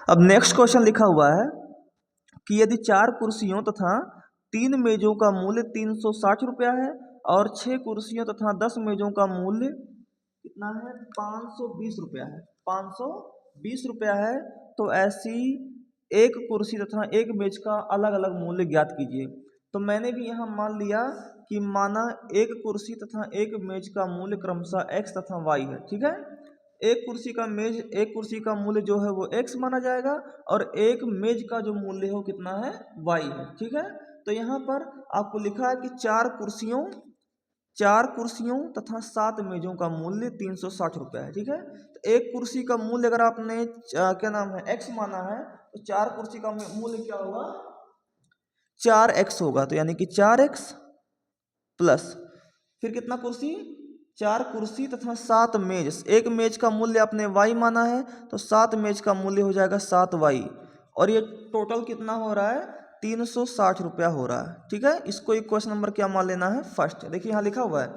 अब next question लिखा हुआ है कि यदि 4 कुर्सियों तथा 3 मेजों का मूल्य 360 रुपया है और 6 कुर्सियों तथा 10 मेजों का मूल्य कितना है 520 रुपया है, 520 रुपया है, तो ऐसी एक कुर्सी तथा एक मेज का अलग अलग मूल्य ज्ञात कीजिए। तो मैंने भी यहाँ मान लिया कि माना एक कुर्सी तथा एक मेज का मूल्य क्रमशः x तथा y है। ठीक है, एक कुर्सी का मूल्य जो है वो x माना जाएगा और एक मेज का जो मूल्य है वो कितना है y है। ठीक है, तो यहाँ पर आपको लिखा है कि 4 कुर्सियों तथा 7 मेजों का मूल्य 360 रुपया है। ठीक है, तो एक कुर्सी का मूल्य अगर आपने क्या नाम है x माना है तो 4 कुर्सी का मूल्य क्या होगा 4x होगा। तो यानी कि 4x प्लस फिर कितना कुर्सी 4 कुर्सी तथा 7 मेज, एक मेज का मूल्य आपने y माना है तो 7 मेज का मूल्य हो जाएगा 7y और ये टोटल कितना हो रहा है 360 रुपया हो रहा है। ठीक है, इसको एक क्वेश्चन नंबर क्या मान लेना है फर्स्ट। देखिए यहाँ लिखा हुआ है,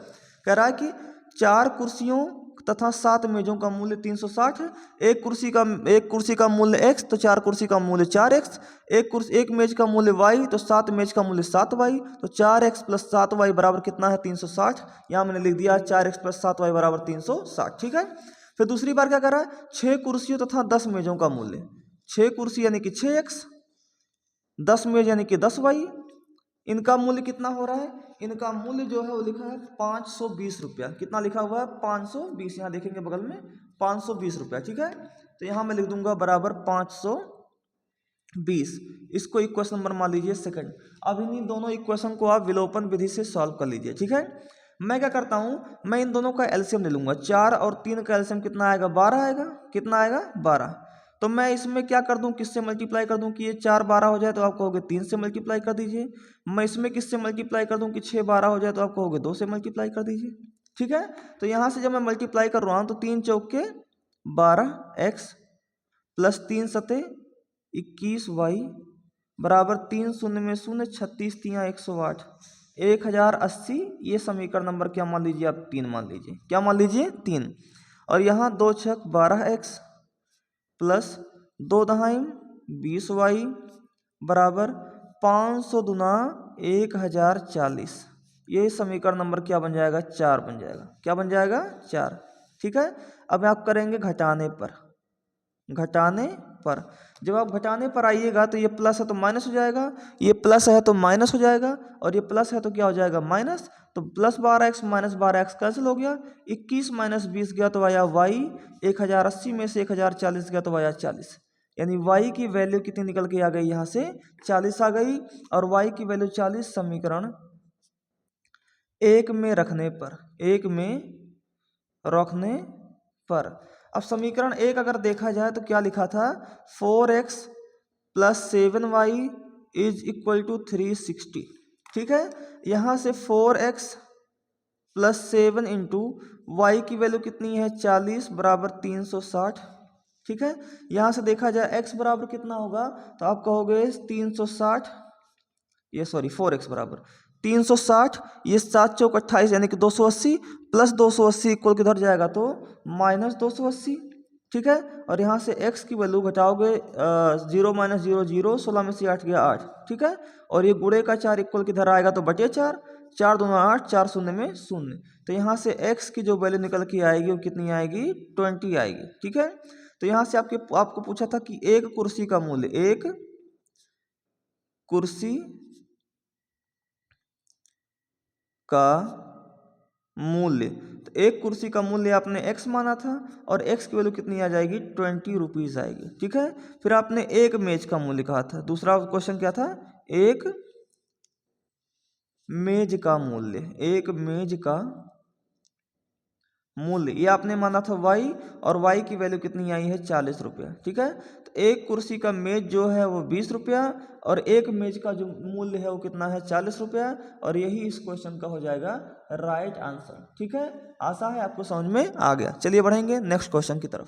कह रहा है कि 4 कुर्सियों तथा 7 मेजों का मूल्य 360 है, एक कुर्सी का मूल्य x तो 4 कुर्सी का मूल्य 4x, एक मेज का मूल्य y तो 7 मेज का मूल्य 7y, तो 4x प्लस 7y बराबर कितना है 360। यहाँ मैंने लिख दिया 4x प्लस 7y बराबर 360। ठीक है, फिर दूसरी बार क्या कर रहा है 6 कुर्सियों तथा 10 मेजों का मूल्य, 6 कुर्सी यानी कि 6x, 10 मेज यानी कि 10y, इनका मूल्य कितना हो रहा है, इनका मूल्य जो है वो लिखा है 520 रुपया। कितना लिखा हुआ है 520, यहाँ देखेंगे बगल में 520 रुपया। ठीक है, तो यहाँ मैं लिख दूंगा बराबर 520। इसको इक्वेशन नंबर मान लीजिए सेकंड। अब इन्हीं दोनों इक्वेशन को आप विलोपन विधि से सॉल्व कर लीजिए। ठीक है, मैं क्या करता हूँ, मैं इन दोनों का एलसीएम ले लूंगा। 4 और 3 का एलसीएम कितना आएगा 12 आएगा, कितना आएगा 12। तो मैं इसमें क्या कर दूं, किससे मल्टीप्लाई कर दूं कि ये 4 12 हो जाए तो आप कहोगे 3 से मल्टीप्लाई कर दीजिए। मैं इसमें किससे मल्टीप्लाई कर दूं कि 6 12 हो जाए तो आप कहोगे 2 से मल्टीप्लाई कर दीजिए। ठीक है, तो यहाँ से जब मैं मल्टीप्लाई कर रहा हूँ तो 3 चौके 12x प्लस 3 सते 21y बराबर 3 शून्य में शून्य 36 तिया 108 1080। ये समीकरण नंबर क्या मान लीजिए आप 3 मान लीजिए, क्या मान लीजिए 3। और यहाँ 2 छक 12x प्लस 2 दहाइम 20y बराबर 500 दुना 1040। ये समीकरण नंबर क्या बन जाएगा 4 बन जाएगा, क्या बन जाएगा 4। ठीक है, अब आप करेंगे घटाने पर, जब आप घटाने पर आइएगा तो ये प्लस है तो माइनस हो जाएगा, ये प्लस है तो माइनस हो जाएगा और ये प्लस है तो क्या हो जाएगा माइनस। तो plus 12x minus 12x cancel हो गया, 21 माइनस 20 गया तो आया y, 1080 में से 1040 गया तो आया 40। यानी y की वैल्यू कितनी निकल के आ गई, यहाँ से 40 आ गई और y की वैल्यू 40 समीकरण 1 में रखने पर। अब समीकरण 1 अगर देखा जाए तो क्या लिखा था 4x plus 7y is equal to 360। ठीक है, यहाँ से 4x प्लस 7 इंटू वाई की वैल्यू कितनी है 40 बराबर 360। ठीक है, यहाँ से देखा जाए x बराबर कितना होगा तो आप कहोगे 360, ये सॉरी 4x बराबर 360, ये 7 चौक 28 यानी कि 280 प्लस 280 इक्वल किधर जाएगा तो माइनस 280। ठीक है, और यहाँ से x की वैल्यू घटाओगे 0 माइनस 0 0, 16 में से 8 गया 8। ठीक है, और ये गुणे का 4 इक्वल किधर आएगा तो बटे 4, 4 दूना 8, 4 शून्य में शून्य। तो यहाँ से x की जो वैल्यू निकल के आएगी वो कितनी आएगी 20 आएगी। ठीक है, तो यहाँ से आपको पूछा था कि एक कुर्सी का मूल्य, एक कुर्सी का मूल्य, तो एक कुर्सी का मूल्य आपने x माना था और x की वैल्यू कितनी आ जाएगी 20 रुपीज आएगी। ठीक है, फिर आपने एक मेज का मूल्य कहा था, दूसरा क्वेश्चन क्या था एक मेज का मूल्य, एक मेज का मूल्य ये आपने माना था y और y की वैल्यू कितनी आई है 40 रुपया। ठीक है, तो एक कुर्सी का मेज जो है वो 20 रुपया और एक मेज का जो मूल्य है वो कितना है 40 रुपया, और यही इस क्वेश्चन का हो जाएगा राइट आंसर। ठीक है, आशा है आपको समझ में आ गया। चलिए बढ़ेंगे नेक्स्ट क्वेश्चन की तरफ।